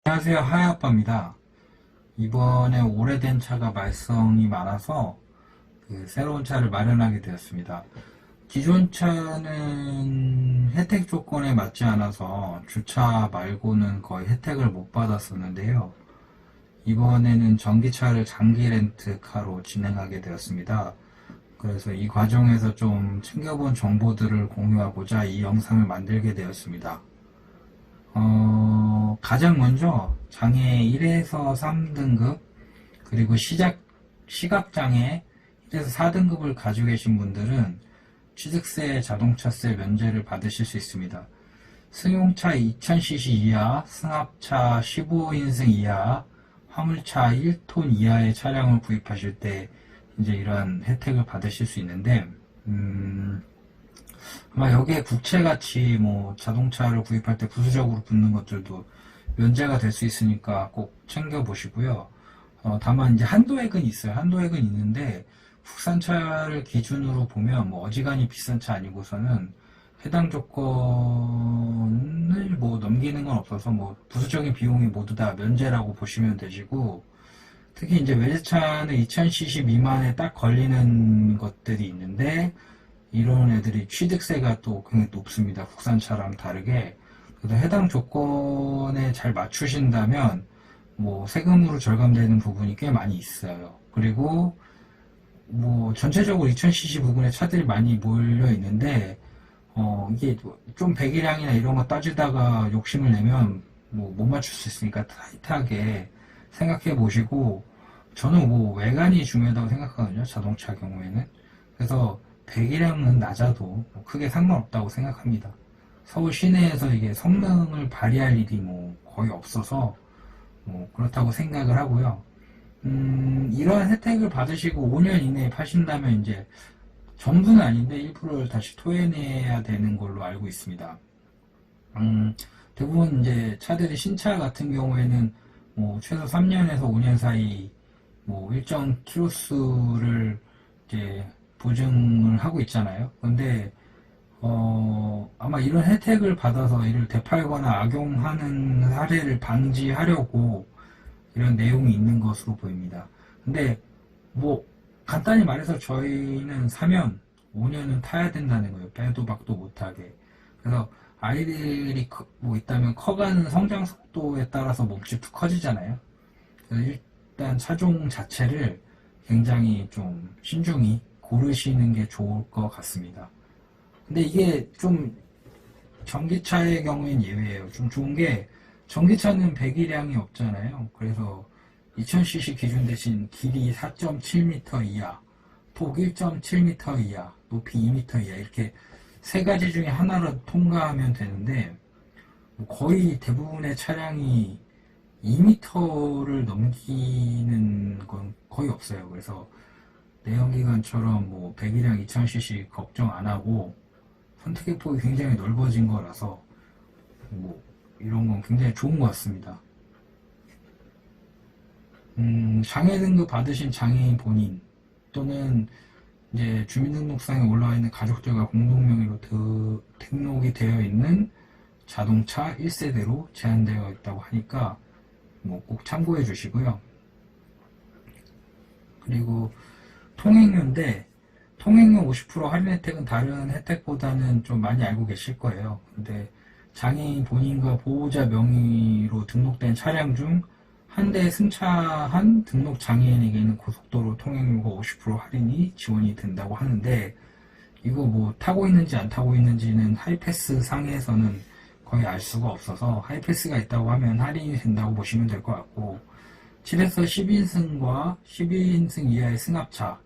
안녕하세요. 하야아빠입니다. 이번에 오래된 차가 말썽이 많아서 새로운 차를 마련하게 되었습니다. 기존 차는 혜택 조건에 맞지 않아서 주차 말고는 거의 혜택을 못 받았었는데요. 이번에는 전기차를 장기 렌트카로 진행하게 되었습니다. 그래서 이 과정에서 좀 챙겨본 정보들을 공유하고자 이 영상을 만들게 되었습니다. 가장 먼저 장애 1에서 3등급, 그리고 시각장애 1에서 4등급을 가지고 계신 분들은 취득세, 자동차세 면제를 받으실 수 있습니다. 승용차 2000cc 이하, 승합차 15인승 이하, 화물차 1톤 이하의 차량을 구입하실 때 이제 이러한 혜택을 받으실 수 있는데, 아마 여기에 국채같이 뭐 자동차를 구입할 때 부수적으로 붙는 것들도 면제가 될 수 있으니까 꼭 챙겨보시고요. 다만 이제 한도액은 있어요. 한도액은 있는데 국산차를 기준으로 보면 뭐 어지간히 비싼 차 아니고서는 해당 조건을 뭐 넘기는 건 없어서 뭐 부수적인 비용이 모두 다 면제라고 보시면 되시고, 특히 이제 외제차는 2000cc 미만에 딱 걸리는 것들이 있는데 이런 애들이 취득세가 또 굉장히 높습니다. 국산차랑 다르게. 그래서 해당 조건에 잘 맞추신다면 뭐 세금으로 절감되는 부분이 꽤 많이 있어요. 그리고 뭐 전체적으로 2000cc 부분에 차들이 많이 몰려 있는데 이게 좀 배기량이나 이런 거 따지다가 욕심을 내면 뭐 못 맞출 수 있으니까 타이트하게 생각해 보시고, 저는 뭐 외관이 중요하다고 생각하거든요. 자동차 경우에는. 그래서 배기량은 낮아도 뭐 크게 상관없다고 생각합니다. 서울 시내에서 이게 성능을 발휘할 일이 뭐 거의 없어서 뭐 그렇다고 생각을 하고요. 이러한 혜택을 받으시고 5년 이내에 파신다면 이제 전부는 아닌데 일부를 다시 토해내야 되는 걸로 알고 있습니다. 대부분 이제 차들이 신차 같은 경우에는 뭐 최소 3년에서 5년 사이 뭐 일정 키로수를 이제 보증을 하고 있잖아요. 근데 아마 이런 혜택을 받아서 이를 되팔거나 악용하는 사례를 방지하려고 이런 내용이 있는 것으로 보입니다. 근데 뭐 간단히 말해서 저희는 사면 5년은 타야 된다는 거예요. 빼도 박도 못하게. 그래서 아이들이 뭐 있다면 커가는 성장 속도에 따라서 몸집도 커지잖아요. 그래서 일단 차종 자체를 굉장히 좀 신중히 고르시는 게 좋을 것 같습니다. 근데 이게 좀 전기차의 경우엔 예외예요. 좀 좋은 게 전기차는 배기량이 없잖아요. 그래서 2000cc 기준 대신 길이 4.7m 이하, 폭 1.7m 이하, 높이 2m 이하, 이렇게 세 가지 중에 하나로 통과하면 되는데 거의 대부분의 차량이 2m를 넘기는 건 거의 없어요. 그래서 내연기관처럼 뭐 배기량 2000cc 걱정 안 하고 선택의 폭이 굉장히 넓어진 거라서 뭐 이런 건 굉장히 좋은 것 같습니다. 장애 등급 받으신 장애인 본인 또는 이제 주민등록상에 올라와 있는 가족들과 공동명의로 등록이 되어 있는 자동차 1세대로 제한되어 있다고 하니까 뭐 꼭 참고해 주시고요. 그리고 통행료인데 통행료 50% 할인 혜택은 다른 혜택보다는 좀 많이 알고 계실 거예요. 근데 장애인 본인과 보호자 명의로 등록된 차량 중 한 대 승차한 등록 장애인에게는 고속도로 통행료가 50% 할인이 지원이 된다고 하는데, 이거 뭐 타고 있는지 안 타고 있는지는 하이패스 상에서는 거의 알 수가 없어서 하이패스가 있다고 하면 할인이 된다고 보시면 될 것 같고, 7에서 10인승과 12인승 이하의 승합차,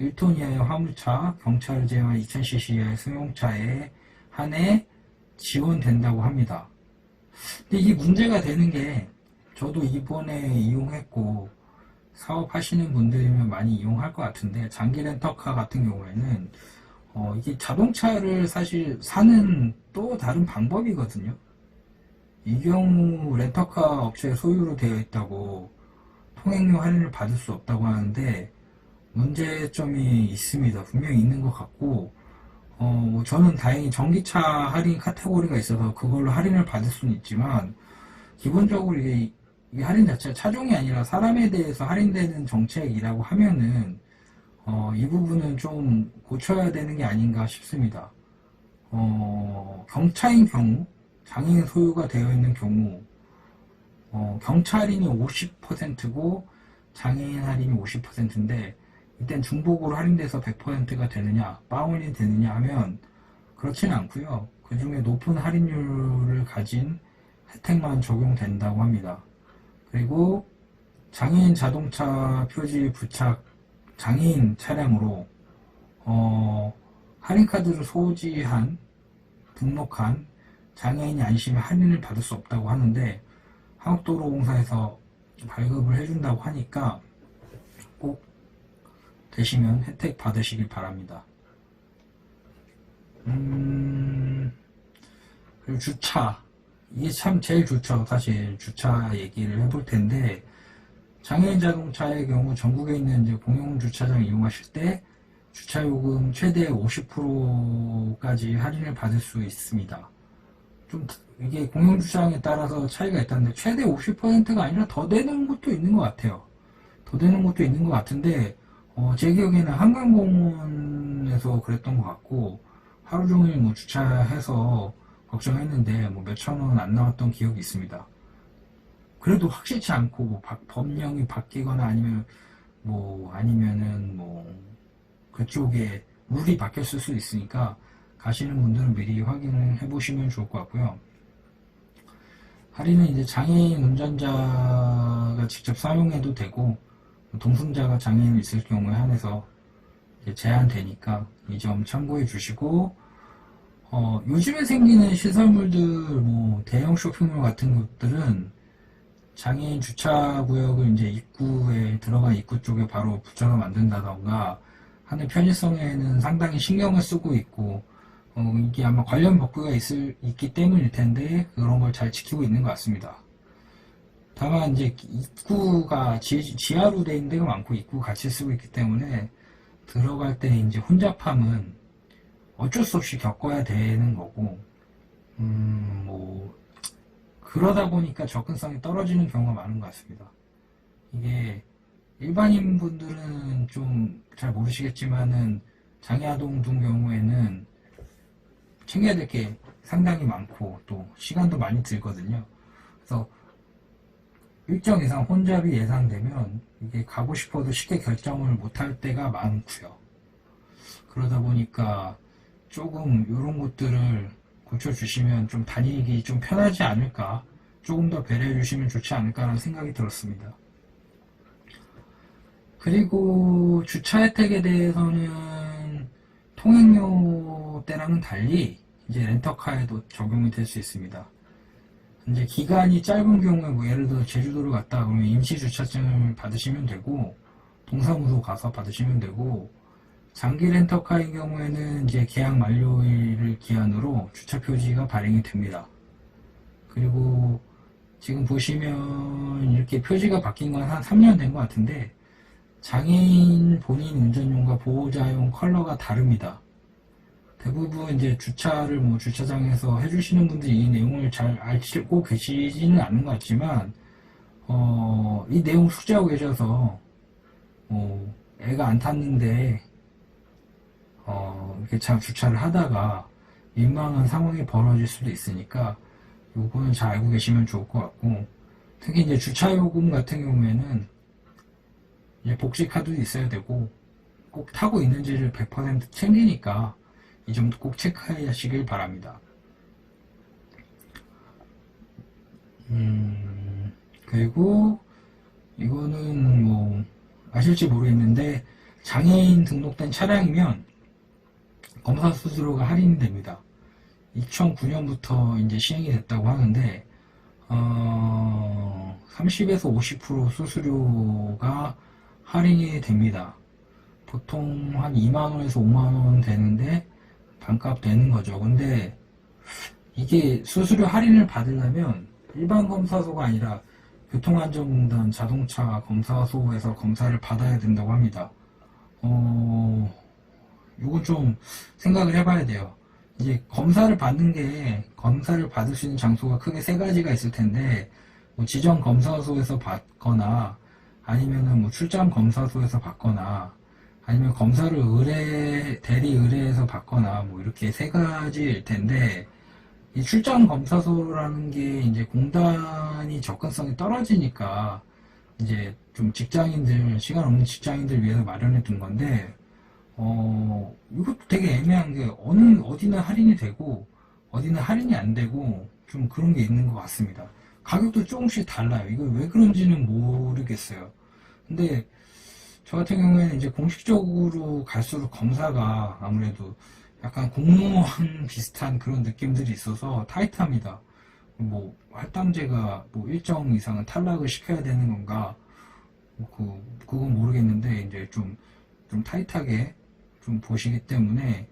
1톤 이하의 화물차, 경차를 제외한 2000cc 이하의 승용차에 한해 지원된다고 합니다. 근데 이게 문제가 되는 게, 저도 이번에 이용했고 사업하시는 분들이면 많이 이용할 것 같은데, 장기 렌터카 같은 경우에는 이게 자동차를 사실 사는 또 다른 방법이거든요. 이 경우 렌터카 업체 소유로 되어 있다고 통행료 할인을 받을 수 없다고 하는데 문제점이 있습니다. 분명히 있는 것 같고, 저는 다행히 전기차 할인 카테고리가 있어서 그걸로 할인을 받을 수는 있지만, 기본적으로 이게 이게 할인 자체가 차종이 아니라 사람에 대해서 할인되는 정책이라고 하면은 이 부분은 좀 고쳐야 되는 게 아닌가 싶습니다. 경차인 경우, 장애인 소유가 되어 있는 경우, 경차 할인이 50%고 장애인 할인이 50%인데 이땐 중복으로 할인돼서 100%가 되느냐, 빵원이 되느냐 하면 그렇지는 않고요. 그 중에 높은 할인율을 가진 혜택만 적용된다고 합니다. 그리고 장애인 자동차 표지 부착 장애인 차량으로 할인카드를 소지한 등록한 장애인이 안심해 할인을 받을 수 없다고 하는데 한국도로공사에서 발급을 해준다고 하니까 꼭 되시면 혜택 받으시길 바랍니다. 그리고 주차. 이게 참 제일 좋죠. 사실 주차 얘기를 해볼 텐데 장애인 자동차의 경우 전국에 있는 이제 공용 주차장 이용하실 때 주차 요금 최대 50%까지 할인을 받을 수 있습니다. 좀 이게 공용 주차장에 따라서 차이가 있다는데 최대 50%가 아니라 더 되는 것도 있는 것 같아요. 더 되는 것도 있는 것 같은데 제 기억에는 한강공원에서 그랬던 것 같고 하루 종일 뭐 주차해서 걱정했는데 뭐 몇천 원 안 나왔던 기억이 있습니다. 그래도 확실치 않고 뭐 법령이 바뀌거나 아니면은 뭐 그쪽에 룰이 바뀌었을 수 있으니까 가시는 분들은 미리 확인을 해보시면 좋을 것 같고요. 할인은 이제 장애인 운전자가 직접 사용해도 되고 동승자가 장애인이 있을 경우에 한해서 제한되니까 이 점 참고해 주시고 요즘에 생기는 시설물들 뭐 대형 쇼핑몰 같은 것들은 장애인 주차구역을 이제 입구에 들어간 입구 쪽에 바로 붙여서 만든다던가 하는 편의성에는 상당히 신경을 쓰고 있고 이게 아마 관련 법규가 있기 때문일 텐데 그런 걸 잘 지키고 있는 것 같습니다. 다만 이제 입구가 지하로 돼 있는 데가 많고 입구 같이 쓰고 있기 때문에 들어갈 때 이제 혼잡함은 어쩔 수 없이 겪어야 되는 거고 뭐 그러다 보니까 접근성이 떨어지는 경우가 많은 것 같습니다. 이게 일반인 분들은 좀 잘 모르시겠지만은 장애아동 등 경우에는 챙겨야 될 게 상당히 많고 또 시간도 많이 들거든요. 그래서 일정 이상 혼잡이 예상되면 이게 가고 싶어도 쉽게 결정을 못할 때가 많고요. 그러다 보니까 조금 이런 것들을 고쳐주시면 좀 다니기 좀 편하지 않을까, 조금 더 배려해 주시면 좋지 않을까라는 생각이 들었습니다. 그리고 주차 혜택에 대해서는 통행료 때랑은 달리 이제 렌터카에도 적용이 될 수 있습니다. 이제 기간이 짧은 경우에 뭐 예를 들어 제주도를 갔다 그러면 임시 주차증을 받으시면 되고 동사무소 가서 받으시면 되고 장기 렌터카인 경우에는 이제 계약 만료일을 기한으로 주차 표지가 발행이 됩니다. 그리고 지금 보시면 이렇게 표지가 바뀐 건 한 3년 된 것 같은데 장애인 본인 운전용과 보호자용 컬러가 다릅니다. 대부분 이제 주차를 뭐 주차장에서 해주시는 분들이 이 내용을 잘 알고 계시지는 않는 것 같지만 이 내용 숙지하고 계셔서 애가 안 탔는데 이렇게 참 주차를 하다가 민망한 상황이 벌어질 수도 있으니까 요거는 잘 알고 계시면 좋을 것 같고 특히 이제 주차요금 같은 경우에는 이제 복지 카드도 있어야 되고 꼭 타고 있는지를 100% 챙기니까 이 점도 꼭 체크하시길 바랍니다. 그리고 이거는 뭐 아실지 모르겠는데 장애인 등록된 차량이면 검사 수수료가 할인이 됩니다. 2009년부터 이제 시행이 됐다고 하는데 30에서 50% 수수료가 할인이 됩니다. 보통 한 2만원에서 5만원 되는데 반값 되는 거죠. 근데 이게 수수료 할인을 받으려면 일반 검사소가 아니라 교통안전공단 자동차 검사소에서 검사를 받아야 된다고 합니다. 이건 좀 생각을 해봐야 돼요. 이제 검사를 받을 수 있는 장소가 크게 세 가지가 있을 텐데 뭐 지정 검사소에서 받거나 아니면은 뭐 출장 검사소에서 받거나 아니면 검사를 대리 의뢰해서 받거나 뭐 이렇게 세 가지일 텐데 이 출장 검사소라는 게 이제 공단이 접근성이 떨어지니까 이제 좀 시간 없는 직장인들 위해서 마련해 둔 건데, 이것도 되게 애매한 게 어디는 할인이 되고 어디는 할인이 안 되고 좀 그런 게 있는 것 같습니다. 가격도 조금씩 달라요. 이거 왜 그런지는 모르겠어요. 근데 저 같은 경우에는 이제 공식적으로 갈수록 검사가 아무래도 약간 공무원 비슷한 그런 느낌들이 있어서 타이트합니다. 뭐 할당제가 뭐 일정 이상은 탈락을 시켜야 되는 건가? 그건 모르겠는데 이제 좀 타이트하게 좀 보시기 때문에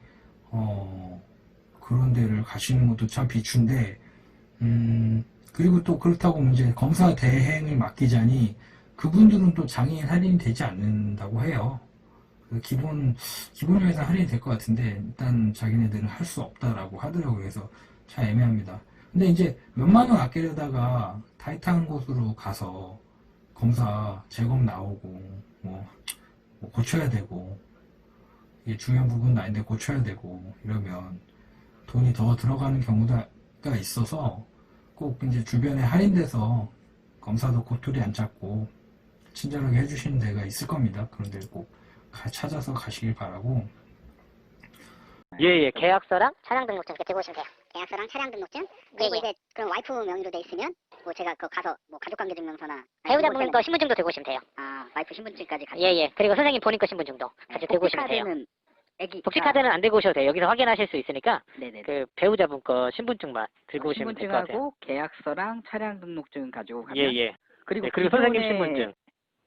그런 데를 가시는 것도 참 비추인데 그리고 또 그렇다고 이제 검사 대행을 맡기자니 그분들은 또 장애인 할인이 되지 않는다고 해요. 기본료에서 할인이 될 것 같은데 일단 자기네들은 할 수 없다라고 하더라고요. 그래서 참 애매합니다. 근데 이제 몇만 원 아끼려다가 타이트한 곳으로 가서 검사 재검 나오고 뭐 고쳐야 되고 이게 중요한 부분도 아닌데 고쳐야 되고 이러면 돈이 더 들어가는 경우가 있어서 꼭 이제 주변에 할인돼서 검사도 꼬투리 안 잡고 친절하게 해주시는 데가 있을 겁니다. 그런 데를 꼭 찾아서 가시길 바라고. 예, 계약서랑 차량 등록증 이렇게 들고 오시면 돼요. 계약서랑 차량 등록증 그리고 이제 그럼 와이프 명의로 돼 있으면 뭐 제가 그 가서 뭐 가족관계증명서나 배우자분 거 신분증도 들고 오시면 돼요. 아 와이프 신분증까지 같이. 예. 그리고 선생님 본인 거 신분증도 같이 들고 오시면 돼요. 복지카드는 애기 복지카드는 안 들고 오셔도 돼요. 여기서 확인하실 수 있으니까 네네. 그 배우자분 거 신분증만 들고 오시면 될 것 같아요. 신분증하고 계약서랑 차량 등록증 가지고 가면 예. 그리고 네, 그리고 선생님 신분증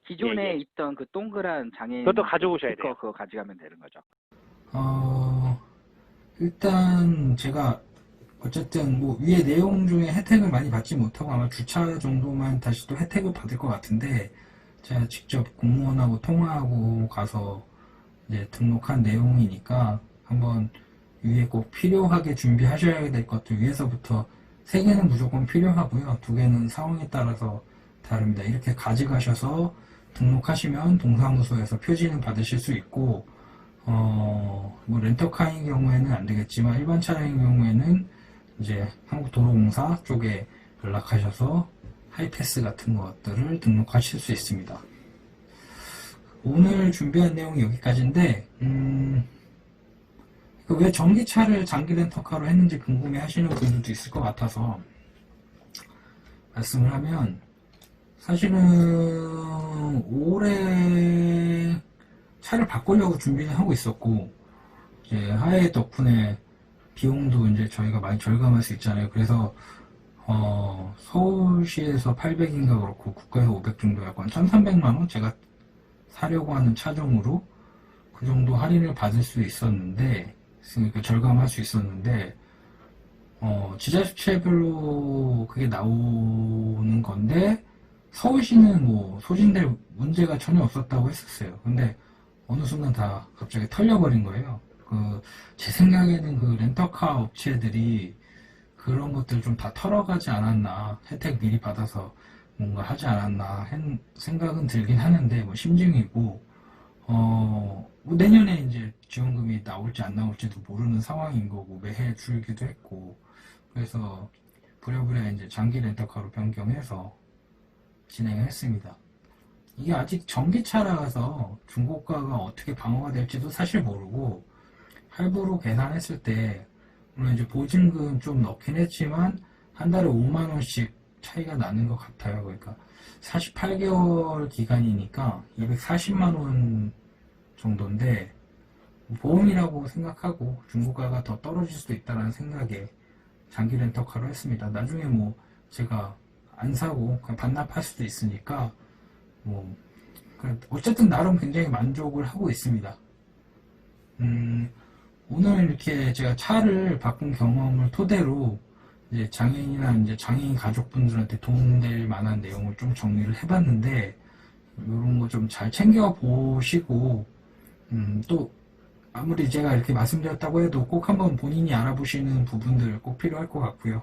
기존에 예. 있던 그 동그란 장애인 그것도 가져오셔야 스티커 돼요. 그거 가져가면 되는 거죠. 일단 제가 어쨌든 뭐 위에 내용 중에 혜택을 많이 받지 못하고 아마 주차 정도만 다시 또 혜택을 받을 것 같은데 제가 직접 공무원하고 통화하고 가서 이제 등록한 내용이니까 한번 위에 꼭 필요하게 준비하셔야 될 것들 위에서부터 3개는 무조건 필요하고요. 2개는 상황에 따라서 다릅니다. 이렇게 가져가셔서 등록하시면 동사무소에서 표지는 받으실 수 있고 뭐 렌터카인 경우에는 안 되겠지만 일반 차량인 경우에는 이제 한국도로공사 쪽에 연락하셔서 하이패스 같은 것들을 등록하실 수 있습니다. 오늘 준비한 내용이 여기까지인데 왜 전기차를 장기 렌터카로 했는지 궁금해 하시는 분들도 있을 것 같아서 말씀을 하면 사실은 올해 차를 바꾸려고 준비를 하고 있었고 이제 하해 덕분에 비용도 이제 저희가 많이 절감할 수 있잖아요. 그래서 서울시에서 800인가 그렇고 국가에서 500 정도 약간 1,300만 원 제가 사려고 하는 차종으로 그 정도 할인을 받을 수 있었는데 그러니까 절감할 수 있었는데 지자체별로 그게 나오는 건데 서울시는 뭐 소진될 문제가 전혀 없었다고 했었어요. 근데 어느 순간 다 갑자기 털려버린 거예요. 제 생각에는 그 렌터카 업체들이 그런 것들 좀 다 털어가지 않았나, 혜택 미리 받아서 뭔가 하지 않았나 생각은 들긴 하는데 뭐 심증이고 뭐 내년에 이제 지원금이 나올지 안 나올지도 모르는 상황인 거고 매해 줄기도 했고 그래서 부랴부랴 이제 장기 렌터카로 변경해서 진행을 했습니다. 이게 아직 전기차라서 중고가가 어떻게 방어가 될지도 사실 모르고 할부로 계산했을 때 물론 이제 보증금 좀 넣긴 했지만 한 달에 5만 원씩 차이가 나는 것 같아요. 그러니까 48개월 기간이니까 240만 원 정도인데 보험이라고 생각하고 중고가가 더 떨어질 수도 있다는 생각에 장기 렌터카로 했습니다. 나중에 뭐 제가 안 사고 그냥 반납할 수도 있으니까 뭐 어쨌든 나름 굉장히 만족을 하고 있습니다. 오늘 이렇게 제가 차를 바꾼 경험을 토대로 이제 장애인이나 이제 장애인 가족분들한테 도움될 만한 내용을 좀 정리를 해봤는데 이런 거 좀 잘 챙겨 보시고 또 아무리 제가 이렇게 말씀드렸다고 해도 꼭 한번 본인이 알아보시는 부분들 꼭 필요할 것 같고요.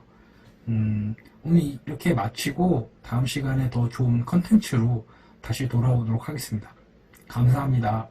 오늘 이렇게 마치고 다음 시간에 더 좋은 컨텐츠로 다시 돌아오도록 하겠습니다. 감사합니다.